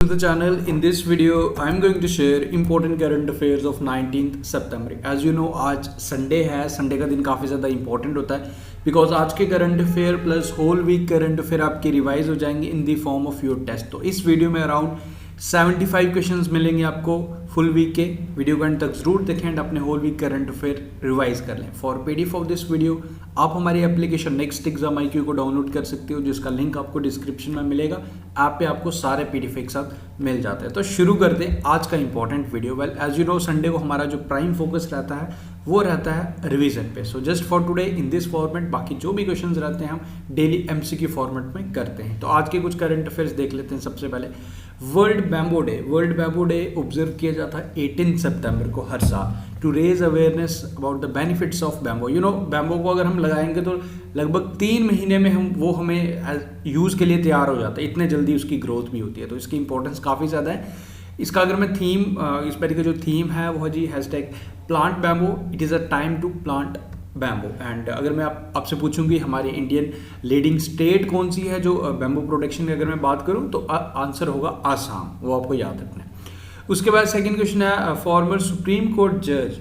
To the channel. In this video I am going to share important current affairs of 19th September. As you know आज Sunday है, Sunday का दिन काफ़ी ज़्यादा important होता है बिकॉज आज के current affair plus whole week current affair आपके रिवाइज हो जाएंगे in the form of your test. तो इस वीडियो में अराउंड 75 क्वेश्चंस मिलेंगे आपको फुल वीक के। वीडियो को एंड तक जरूर देखें एंड अपने whole week current affair revise कर लें। For PDF of this video आप हमारी एप्लीकेशन नेक्स्ट एग्जाम IQ को डाउनलोड कर सकते हो, जिसका लिंक आपको डिस्क्रिप्शन में मिलेगा। ऐप पे आपको सारे पीडीएफ एक साथ मिल जाते हैं। तो शुरू कर दें आज का important video. Well as you know Sunday को हमारा जो प्राइम फोकस रहता है वो रहता है रिवीजन पे। So just for today in this format बाकी जो भी क्वेश्चंस रहते हैं हम डेली MCQ फॉर्मेट में करते हैं। तो आज के कुछ करंट अफेयर्स देख लेते हैं। सबसे पहले वर्ल्ड बैम्बो डे ऑब्जर्व किया जाता है 18 सितंबर को हर साल to raise awareness about the benefits of bamboo. You know bamboo को अगर हम लगाएंगे तो लगभग 3 महीने में वो हमें यूज़ के लिए तैयार हो जाता है, इतने जल्दी उसकी ग्रोथ भी होती है। तो इसकी इंपॉर्टेंस काफ़ी ज़्यादा है। इसका अगर मैं थीम इस बार का जो थीम है वो है जी hashtag plant bamboo, it is a time to plant bamboo. And अगर मैं आपसे पूछूंगी हमारी इंडियन लीडिंग स्टेट कौन सी है जो बैम्बो प्रोडक्शन की अगर मैं बात करूं तो आंसर होगा आसाम, वो आपको याद रखना है। उसके बाद सेकंड क्वेश्चन है फॉर्मर सुप्रीम कोर्ट जज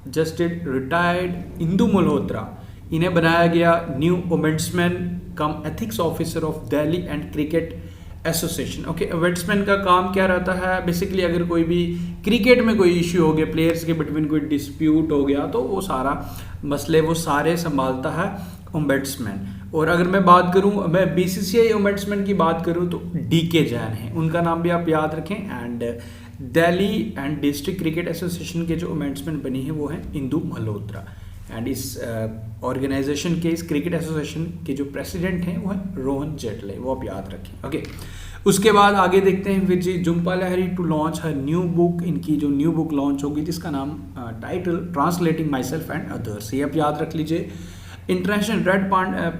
जस्टिस रिटायर्ड इंदु मल्होत्रा, इन्हें बनाया गया new ombudsman cum ethics officer of Delhi and cricket association. Okay, ombudsman का काम क्या रहता है? बेसिकली अगर कोई भी क्रिकेट में कोई इश्यू हो गया, प्लेयर्स के बिटवीन कोई डिस्प्यूट हो गया, तो वो सारा मसले वो सारे संभालता है ओम्बेड्समैन। और अगर मैं बात करूं, मैं BCCI ओम्बेड्समैन की बात करूं तो DK जैन है, उनका नाम भी आप याद रखें। And Delhi and district cricket association के जो ओम्बेड्समैन बनी है वो है इंदु मल्होत्रा। एंड इस ऑर्गेनाइजेशन के, इस क्रिकेट एसोसिएशन के जो प्रेसिडेंट हैं वो है रोहन जेटले, वो आप याद रखें। ओके, उसके बाद आगे देखते हैं फिर जी Jhumpa Lahiri to launch her new book. इनकी जो न्यू बुक लॉन्च होगी जिसका नाम title translating myself and others, ये आप याद रख लीजिए। International red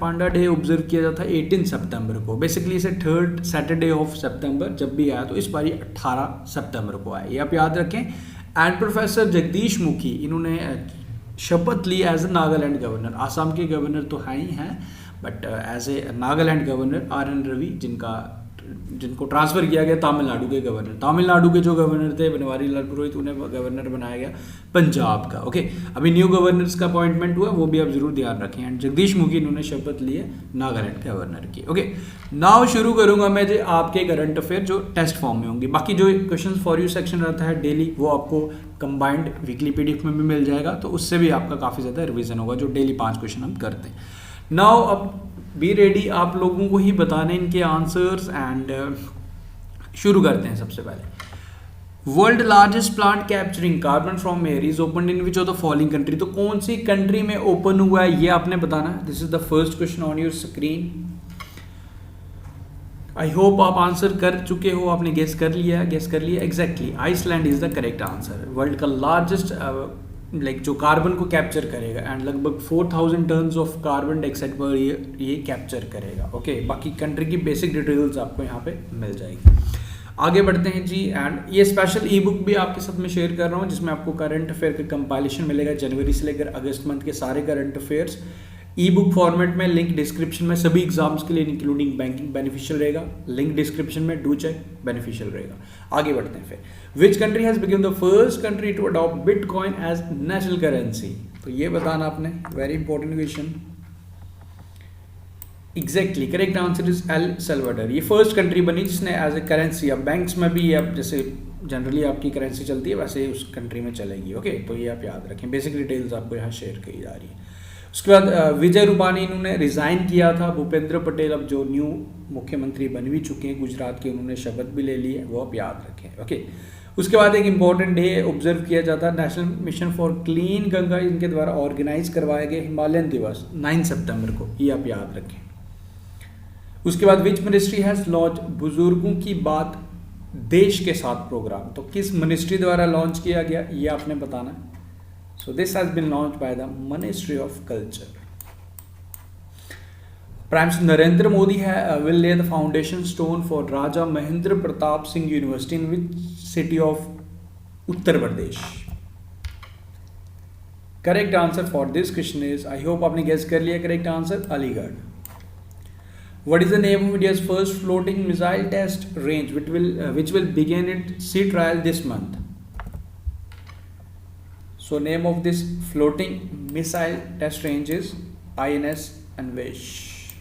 panda day observe किया जाता है 18 सितंबर को। बेसिकली इसे थर्ड सैटरडे ऑफ सितंबर जब भी आया तो इस बार 18 सितंबर को आया, ये आप याद रखें। एंड प्रोफेसर जगदीश मुखी, इन्होंने शपथ ली as a Nagaland governor. Assam के गवर्नर तो हैं ही हैं, but as a Nagaland governor RN Ravi, जिनको ट्रांसफ़र किया गया तमिलनाडु के गवर्नर। तमिलनाडु के जो गवर्नर थे बनवारी लाल पुरोहित, उन्हें गवर्नर बनाया गया पंजाब का। ओके, अभी न्यू गवर्नर्स का अपॉइंटमेंट हुआ, वो भी आप जरूर ध्यान रखें। एंड जगदीश मुखी इन्होंने शपथ ली है नागालैंड गवर्नर की। ओके, नाउ शुरू करूंगा मैं जो आपके करंट अफेयर जो टेस्ट फॉर्म में होंगे। बाकी जो क्वेश्चन फॉर यू सेक्शन रहता है डेली, वो आपको कंबाइंड वीकली PDF में भी मिल जाएगा, तो उससे भी आपका काफ़ी ज़्यादा रिविजन होगा, जो डेली 5 क्वेश्चन हम करते हैं। नाउ अब बी रेडी, आप लोगों को ही बताने इनके आंसर्स। एंड शुरू करते हैं। सबसे पहले world largest plant capturing carbon from air is open in which of the following country. तो कौन सी कंट्री में ओपन हुआ है ये आपने बताना है। This is the first question on your screen. I hope आप आंसर कर चुके हो, आपने गेस कर लिया exactly Iceland is the correct answer. World का लार्जेस्ट जो कार्बन को कैप्चर करेगा एंड लगभग 4000 टन्स ऑफ कार्बन डाइऑक्साइड पर ये कैप्चर करेगा। ओके, बाकी कंट्री की बेसिक डिटेल्स आपको यहाँ पे मिल जाएगी। आगे बढ़ते हैं जी। एंड ये स्पेशल ई-बुक भी आपके साथ में शेयर कर रहा हूँ, जिसमें आपको करंट अफेयर का कंपाइलेशन मिलेगा जनवरी से लेकर अगस्त मंथ के सारे करंट अफेयर्स ई-बुक फॉर्मेट में। लिंक डिस्क्रिप्शन में सभी एग्जाम्स के लिए इंक्लूडिंग बैंकिंग बेनिफिशियल रहेगा, लिंक डिस्क्रिप्शन में, डू चेक, बेनिफिशियल रहेगा। आगे बढ़ते हैं फिर। Which country has become the first country to adopt bitcoin as national currency. तो ये बताना आपने, very important question. Exactly correct answer is El Salvador. ये फर्स्ट कंट्री बनी जिसने एज ए करेंसी, अब बैंक्स में भी अब जैसे जनरली आपकी करेंसी चलती है वैसे उस कंट्री में चलेगी। ओके, तो ये आप याद रखें, बेसिक डिटेल्स आपको यहाँ शेयर की जा रही है। उसके बाद विजय रूपानी, इन्होंने रिज़ाइन किया था। भूपेंद्र पटेल अब जो न्यू मुख्यमंत्री बन भी चुके हैं गुजरात के, उन्होंने शपथ भी ले ली है, वो आप याद रखें। ओके, उसके बाद एक इंपॉर्टेंट डे ऑब्जर्व किया जाता है national mission for clean Ganga, इनके द्वारा ऑर्गेनाइज करवाया गया हिमालयन दिवस 9 सितंबर को, ये आप याद रखें। उसके बाद विच मिनिस्ट्री हैज़ लॉन्च बुजुर्गों की बात देश के साथ प्रोग्राम। तो किस मिनिस्ट्री द्वारा लॉन्च किया गया ये आपने बताना है। So this has been launched by the Ministry of Culture. Prime Minister Narendra Modi will lay the foundation stone for Raja Mahendra Pratap Singh University in which city of Uttar Pradesh? Correct answer for this question is, I hope आपने guess कर लिया, correct answer Aligarh. What is the name of India's first floating missile test range, which will begin its sea trial this month? So name of this floating missile test range is INS Anvesh.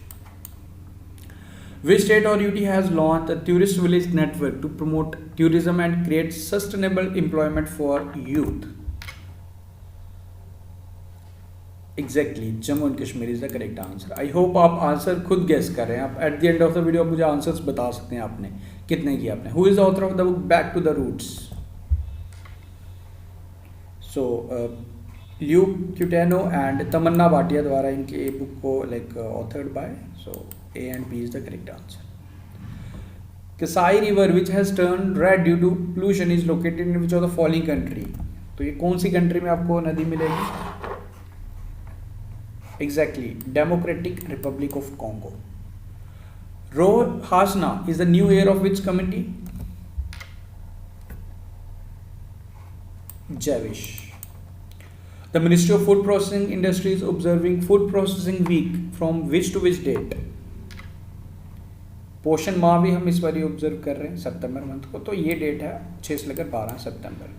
Which state or UT has launched a tourist village network to promote tourism and create sustainable employment for youth? Exactly, Jammu and Kashmir is the correct answer. I hope आप answer खुद guess कर रहे हैं. आप at the end of the video आप मुझे answers बता सकते हैं आपने कितने किए आपने. Who is the author of the book Back to the Roots? So Luke Coutinho and Tamannaah Bhatia द्वारा इनके बुक को authored by. So A and B is the correct answer. Kasai river which has turned red due to pollution is located in which of the following country? तो ये कौन सी country में आपको नदी मिलेगी? Exactly, Democratic Republic of Congo. Rohasna is the new heir of which committee? Javish. The Ministry of Food Processing Industry is observing Food Processing Week from which to which date? पोषण माह भी हम इस बार observe कर रहे हैं सितंबर month को, तो ये डेट है 6 से लेकर 12 सितंबर.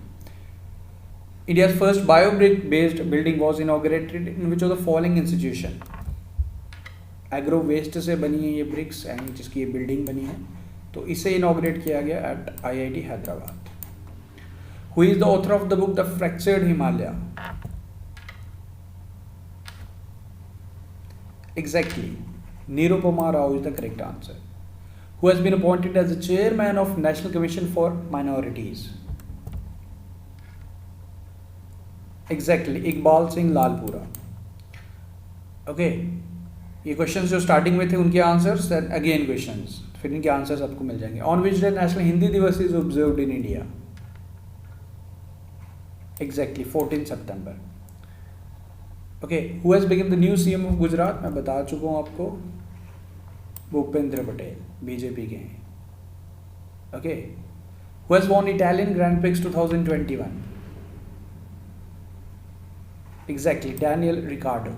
India's first biobrick-based building was inaugurated in which of the following institution? Agro waste से बनी है ये ब्रिक्स एंड जिसकी ये बिल्डिंग बनी है, तो इसे इनॉग्रेट किया गया at IIT Hyderabad. Who is the author of the book The Fractured Himalaya? Exactly, Nirupama Rao is the correct answer. Who has been appointed as the chairman of National Commission for Minorities? Exactly, Iqbal Singh Lalpura. Okay, ये questions जो starting में थे उनके answers, again questions, फिर इनके answers आपको मिल जाएंगे. On which day national Hindi Diwas is observed in India? Exactly 14 सितंबर. Okay, who has become the new CM of Gujarat? मैं बता चुका हूँ आपको, भूपेंद्र पटेल, बीजेपी के हैं. Okay, who has won Italian grand prix 2021? Exactly, Daniel Ricciardo.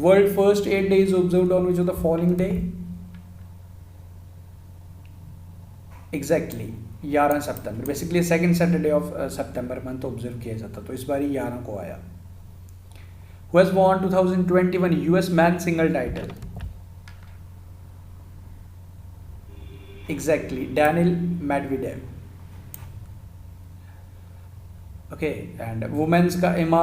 World First Aid Day is observed on which of the following day? Exactly, 11 September. Basically second Saturday of September month observe किया जाता, तो इस बार 11 को आया. Who has won 2021 US Man Single title? Exactly, Daniil Medvedev. Okay, and women's का Emma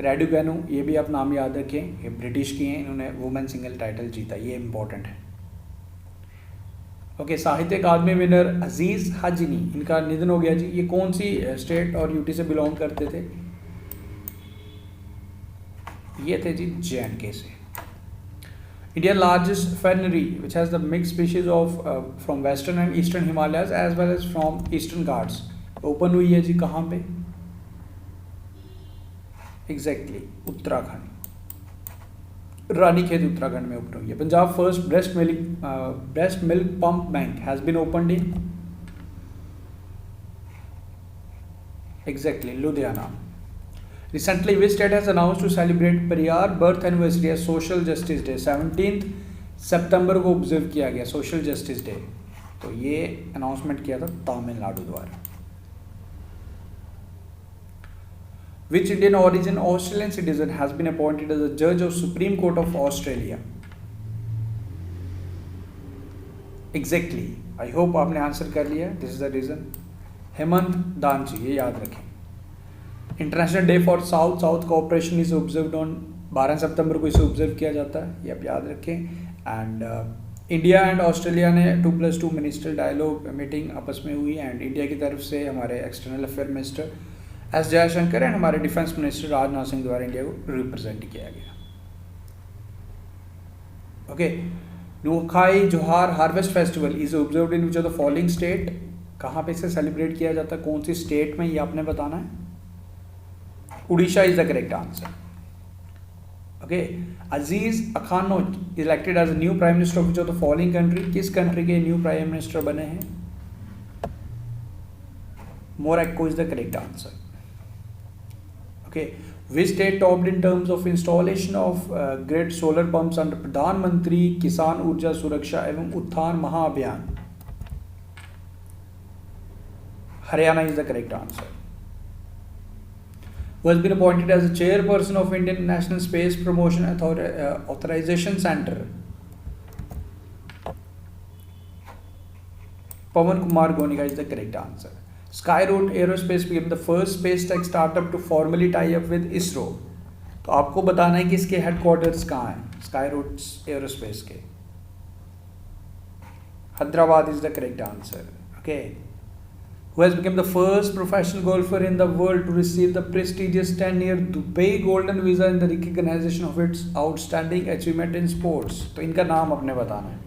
रैडुकैनु, ये भी आप नाम याद रखें, ये ब्रिटिश की हैं, इन्होंने वुमेन सिंगल टाइटल जीता, ये इंपॉर्टेंट है. ओके, साहित्य अकादमी विनर अजीज हाजिनी, इनका निधन हो गया जी. ये कौन सी स्टेट और यूटी से बिलोंग करते थे? ये थे जी JNK से. India largest fernery which has the mix species of from western and eastern Himalayas as well as from eastern Ghats, open हुई है जी कहाँ पे? एग्जैक्टली, उत्तराखंड, रानीखेत उत्तराखंड में ओपन हुई है. Punjab first breast milk pump bank has been opened in? Exactly, Ludhiana. Recently which state has announced to celebrate Periyar birth anniversary as social justice day? 17 सितंबर को observe किया गया सोशल जस्टिस डे, तो ये अनाउंसमेंट किया था तमिलनाडु द्वारा. Which Indian origin Australian citizen has been appointed as a judge of Supreme Court of Australia? Exactly, I hope आपने आंसर कर लिया. This is the reason. Hemant दानजी, ये याद रखें. International day for south cooperation is observed on 12 सितंबर को इसे observe किया जाता है, ये आप याद रखें. एंड इंडिया एंड ऑस्ट्रेलिया ने 2+2 मिनिस्ट्रियल डायलॉग मीटिंग आपस में हुई, एंड इंडिया की तरफ से हमारे external affair minister S. Jaishankar and हमारे डिफेंस मिनिस्टर राजनाथ सिंह द्वारा इंडिया को रिप्रेजेंट किया गया. ओके, नुआखाई जोहार harvest festival is observed in which of the following state? कहाँ पे इसे सेलिब्रेट किया जाता है, कौन सी स्टेट में, ये आपने बताना है. Orissa is the correct answer. Okay, Aziz Akhannouch elected as new prime minister of which of the following country? किस कंट्री के न्यू प्राइम मिनिस्टर बने हैं? Morocco is the correct answer. Okay, Which state topped in terms of installation of grid solar pumps under प्रधान मंत्री किसान ऊर्जा सुरक्षा एवं उत्थान महाअभियान? Haryana is the correct answer. Who has been appointed as the chairperson of Indian National Space Promotion Authorization Center? Pawan Kumar Gonika is the correct answer. Skyroot Aerospace became the first space tech startup to formally tie up with ISRO. तो आपको बताना है कि इसके headquarters कहाँ हैं Skyroot Aerospace के. Hyderabad is the correct answer. Okay. Who has become the first professional golfer in the world to receive the prestigious 10-year Dubai Golden Visa in the recognition of its outstanding achievement in sports? तो इनका नाम आपने बताना है.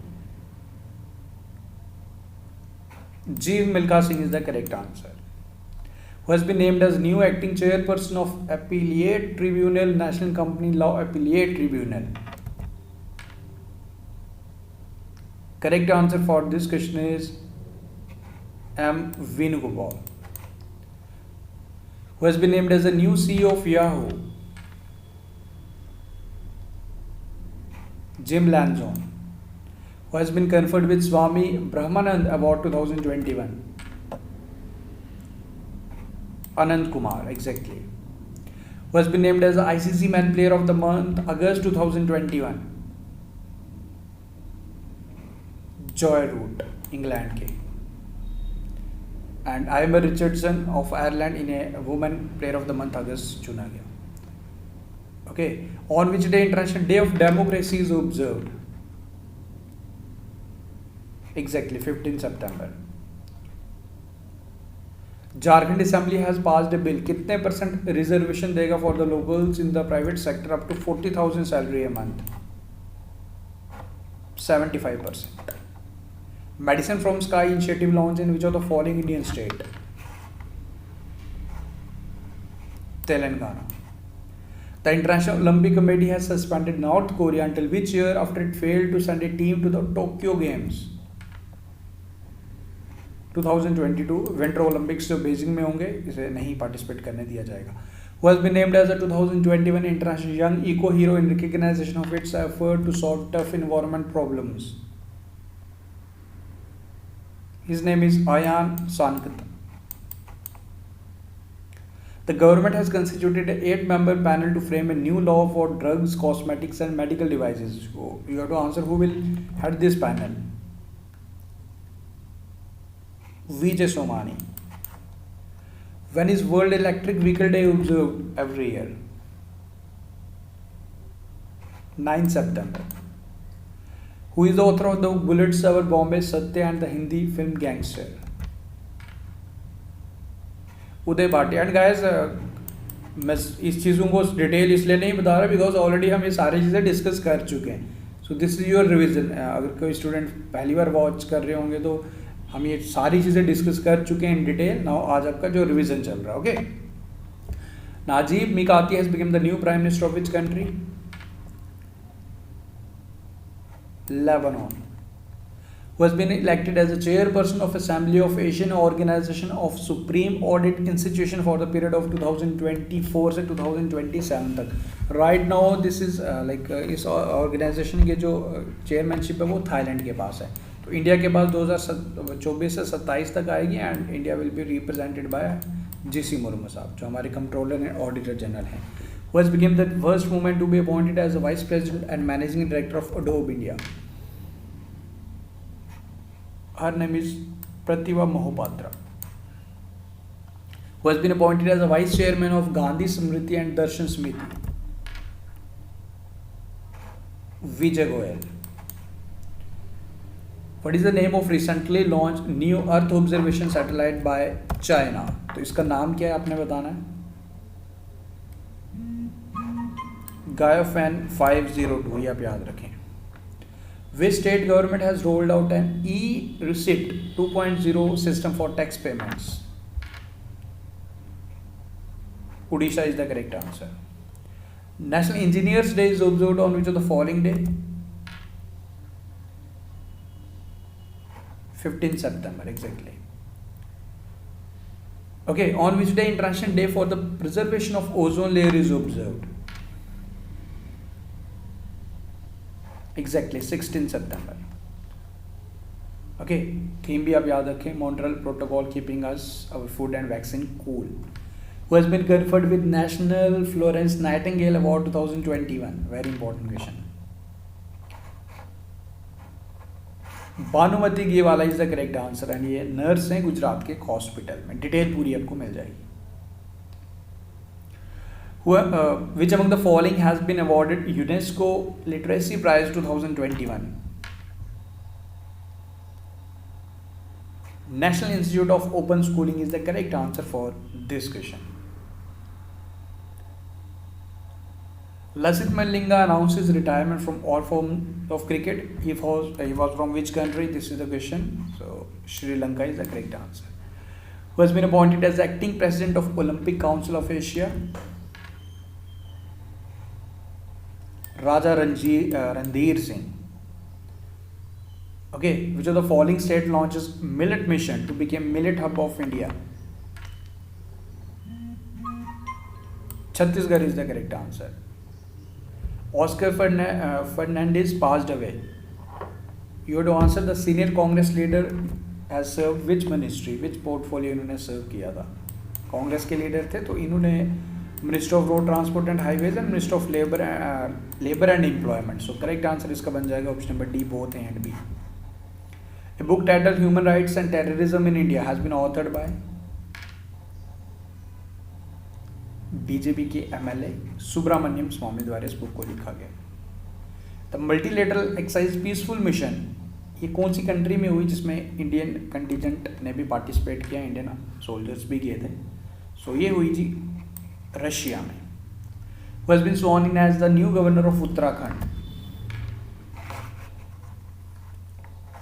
Jeev Milkha Singh is the correct answer. Who has been named as new acting chairperson of Appellate Tribunal, National Company Law Appellate Tribunal? Correct answer for this question is M. Venugopal. Who has been named as the new CEO of Yahoo? Jim Lanzon. Who has been conferred with Swami Brahmanand Award 2021? Anand Kumar, exactly. Who has been named as the ICC Man Player of the Month August 2021? Joy Root, England के. And Emma Richardson of Ireland in a Woman Player of the Month August चुना गया. Okay. On which day International Day of Democracy is observed? Exactly, 15 September. Jharkhand Assembly has passed a bill. कितने % reservation देगा for the locals in the private sector up to 40,000 salary a month? 75%. Medicine from Sky initiative launched in which of the following Indian state? Telangana. The International Olympic Committee has suspended North Korea until which year after it failed to send a team to the Tokyo Games? 2022 winter Olympics जो Beijing में होंगे इसे नहीं participate करने दिया जाएगा. Who has been named as the 2021 International Young Eco Hero in recognition of its effort to solve tough environment problems? His name is Ayan Sankat. The government has constituted an 8-member panel to frame a new law for drugs, cosmetics and medical devices. So you have to answer who will head this panel. Vijay Somani. When is World Electric Vehicle Day observed every year? 9 September. Who is the author of the Bullets Over Bombay, Satya and the Hindi film Gangster? Uday Bhatia. And guys मैं इस चीज़ों को detail इसलिए नहीं बता रहा because already हम ये सारी चीज़ें डिस्कस कर चुके हैं. So this is your revision. अगर कोई स्टूडेंट पहली बार वॉच कर रहे होंगे तो हम ये सारी चीज़ें डिस्कस कर चुके हैं इन डिटेल. नाउ आज आपका जो रिवीजन चल रहा है. Okay. Najib Mikati has become the new prime minister of which country? Lebanon. Who has been elected as the chairperson of Assembly of Asian Organization of Supreme Audit Institution for the period of 2024 से 2027 तक. Right now this is इस organisation के जो chairmanship है वो Thailand के पास है. तो इंडिया के पास 2024 से 27 तक आएगी and India will be represented by GC Murmu साहब जो हमारे कंट्रोलर एंड ऑडिटर जनरल हैं. Who has become the first woman to be appointed as the Vice President and Managing Director of Adobe India? Her name is Pratibha Mohapatra. Who has been appointed as the Vice Chairman of Gandhi Smriti and Darshan Smriti? Vijay Goyal. What is the name of recently launched new Earth observation satellite by China? तो इसका नाम क्या है आपने बताना है. Gaofen 502 ये आप याद रखें. Which state government has rolled out an e-receipt 2.0 system for tax payments? Odisha is the correct answer. National Engineers Day is observed on which of the following day? 15 September, exactly. Okay, on which day International Day for the Preservation of Ozone Layer is observed? Exactly, 16 September. Okay, theme भी आप याद रखें, Montreal Protocol keeping us our food and vaccine cool. Who has been conferred with National Florence Nightingale Award 2021? Very important question. Bhanumati Gheewala is the correct answer and ये nurse हैं गुजरात के एक hospital में. Detail पूरी आपको मिल जाएगी. Which among the following has been awarded UNESCO Literacy Prize 2021? National Institute of Open Schooling is the correct answer for this question. Lasith Malinga announces retirement from all forms of cricket. He was from which country? This is the question. So Sri Lanka is the correct answer. Who has been appointed as acting president of Olympic Council of Asia? Raja Randhir Singh. Okay, which of the following state launches millet mission to become millet hub of India? Chhattisgarh is the correct answer. Oscar Fernandez passed away. You have to answer. The senior Congress leader has served which ministry, which portfolio इन्होंने सर्व किया था? कांग्रेस के leader थे तो इन्होंने minister of road transport and highways and minister of labour and employment. So correct answer इसका बन जाएगा option number D, both A and B. A book titled Human Rights and Terrorism in India has been authored by BJP के MLA Subramaniam स्वामी द्वारा इस book को लिखा गया. The multilateral exercise peaceful mission ये कौन सी कंट्री में हुई जिसमें इंडियन कंटिजेंट ने भी पार्टिसिपेट किया, इंडियन सोल्जर्स भी गए थे? सो ये हुई जी रशिया में. Who has been sworn in as the new governor of Uttarakhand?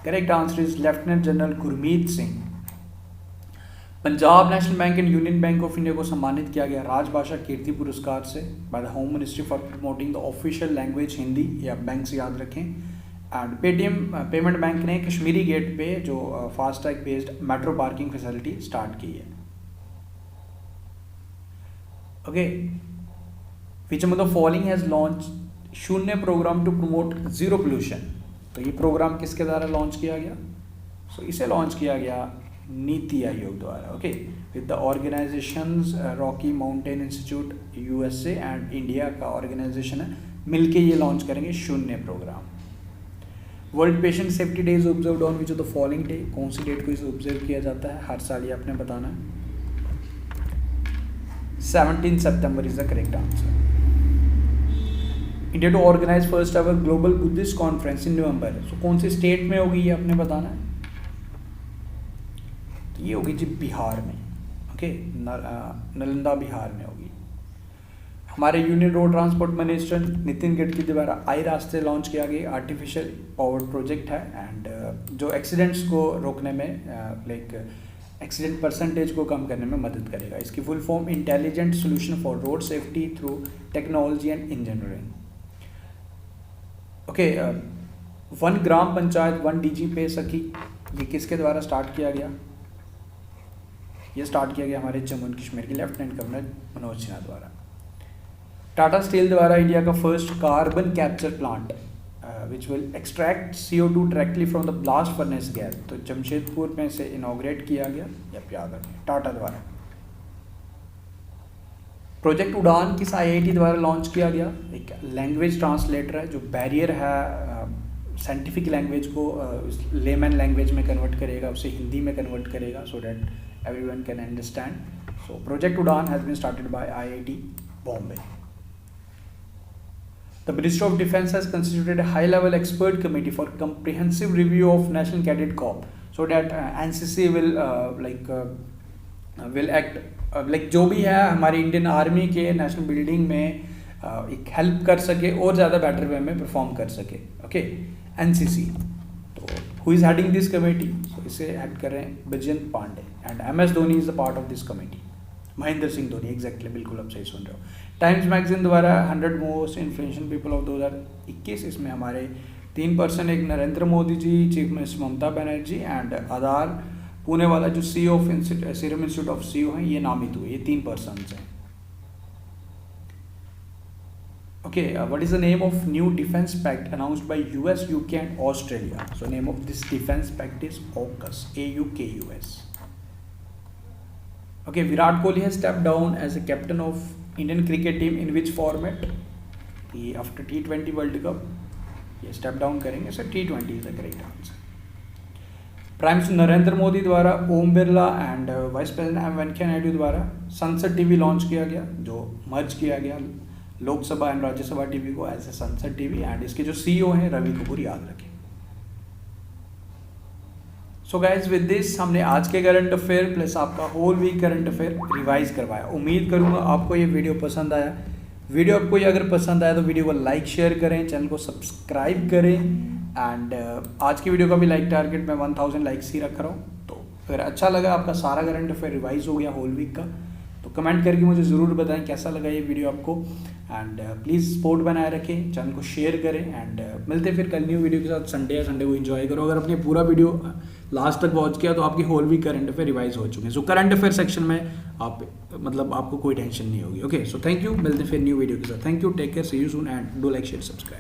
Correct answer is lieutenant general Gurmeet Singh. Punjab national bank and union bank of India को सम्मानित किया गया राजभाषा कीर्ति पुरस्कार से by the home ministry for promoting the official language Hindi. ये आप bank से याद रखें. एंड पेटीएम पेमेंट बैंक ने कश्मीरी गेट पे जो fast track based metro parking facility start की है. Okay, which of the following has launch Shunya programme to promote zero pollution? तो ये प्रोग्राम किसके द्वारा लॉन्च किया गया? सो इसे लॉन्च किया गया नीति आयोग द्वारा. Okay, with the organisations Rocky Mountain Institute USA and India का ऑर्गेनाइजेशन है, मिलके ये लॉन्च करेंगे Shoonya program. World patient safety day is observed on which of the following day? कौन सी डेट को इसे ऑब्जर्व किया जाता है हर साल, ये आपने बताना है. 17 सितंबर is the correct answer. India to organise first ever global Buddhist conference in November. So कौन सी स्टेट में होगी ये आपने बताना है. तो ये होगी जी बिहार में. ओके, नालंदा बिहार में होगी. हमारे union road transport minister Nitin Gadkari द्वारा आई रास्ते लॉन्च किया गया आर्टिफिशियल पावर्ड प्रोजेक्ट है. एंड जो एक्सीडेंट्स को रोकने में लाइक एक्सीडेंट परसेंटेज को कम करने में मदद करेगा. इसकी full form intelligent solution for road safety through technology and engineering. Okay, 1 gram panchayat 1 DG पे सखी, ये किसके द्वारा स्टार्ट किया गया? ये स्टार्ट किया गया हमारे जम्मू एंड कश्मीर के लेफ्टिनेंट गवर्नर मनोज सिन्हा द्वारा. टाटा स्टील द्वारा इंडिया का first carbon capture plant which will extract CO2 directly from the blast furnace gas, तो जमशेदपुर में से इनॉग्रेट किया गया. या याद रखें, टाटा द्वारा. प्रोजेक्ट उड़ान किस IIT द्वारा लॉन्च किया गया? एक लैंग्वेज ट्रांसलेटर है जो बैरियर है साइंटिफिक लैंग्वेज को लेमैन लैंग्वेज में कन्वर्ट करेगा, उसे हिंदी में कन्वर्ट करेगा so that everyone can understand. So Project Udan has been started by IIT Bombay. The Ministry of Defence has constituted a high-level expert committee for comprehensive review of National Cadet Corps, so that NCC will act like जो भी है हमारी Indian army के national building में एक help कर सके और ज़्यादा बेटर वे में परफॉर्म कर सके. Okay, NCC. तो who is heading this committee? So इसे हेड कर रहे हैं Baijayant Panda and MS Dhoni is the part of this committee. Mahendra Singh Dhoni, exactly, बिल्कुल आप सही सुन रहे हो. टाइम्स मैगजीन द्वारा 100 मोस्ट इन्फ्लुएंशियल पीपल ऑफ 2021, इसमें हमारे 3 पर्सन, एक Narendra Modi ji, chief minister Mamata Banerjee and Adar Poonawalla जो CEO of Serum Institute of CEO हैं ये नामित हुए, ये 3 पर्सन्स हैं। Okay, what is the name of new defense pact announced by US, UK and Australia? So name of this defense pact is AUKUS, AUKUS. Okay, Virat Kohli has stepped down as a captain of Indian cricket team in which format? After T20 World Cup, ये step down करेंगे, so T20 is the correct answer. Prime Minister Narendra Modi द्वारा Om Birla and vice president M Venkaiah Naidu द्वारा Sansad TV launch किया गया, जो मर्ज किया गया Lok Sabha and Rajya Sabha TV को एज ए संसद टीवी, एंड इसके जो सीईओ हैं रवि कपूर, याद रखें। सो गाइज विद दिस हमने आज के करंट अफेयर प्लस आपका whole week current affair revise करवाया। उम्मीद करूंगा आपको ये वीडियो पसंद आया। वीडियो आपको ये अगर पसंद आया तो वीडियो को लाइक शेयर करें, चैनल को सब्सक्राइब करें, एंड आज की वीडियो का भी लाइक टारगेट मैं 1000 लाइक्स ही रख रहा हूँ। तो अगर अच्छा लगा, आपका सारा करंट अफेयर रिवाइज हो गया होल वीक का, तो कमेंट करके मुझे ज़रूर बताएं कैसा लगा ये वीडियो आपको, एंड प्लीज़ सपोर्ट बनाए रखें, चैनल को शेयर करें, एंड मिलते हैं फिर कल न्यू वीडियो के साथ। संडे को एंजॉय करो। अगर आपने पूरा वीडियो लास्ट तक वॉच किया तो आपकी whole week current affair revise हो चुके हैं। सो करंट अफेयर सेक्शन में आपको कोई टेंशन नहीं होगी। ओके, सो थैंक यू, मिलते हैं फिर न्यू वीडियो के साथ। Thank you, take care, see you soon, and do like share subscribe.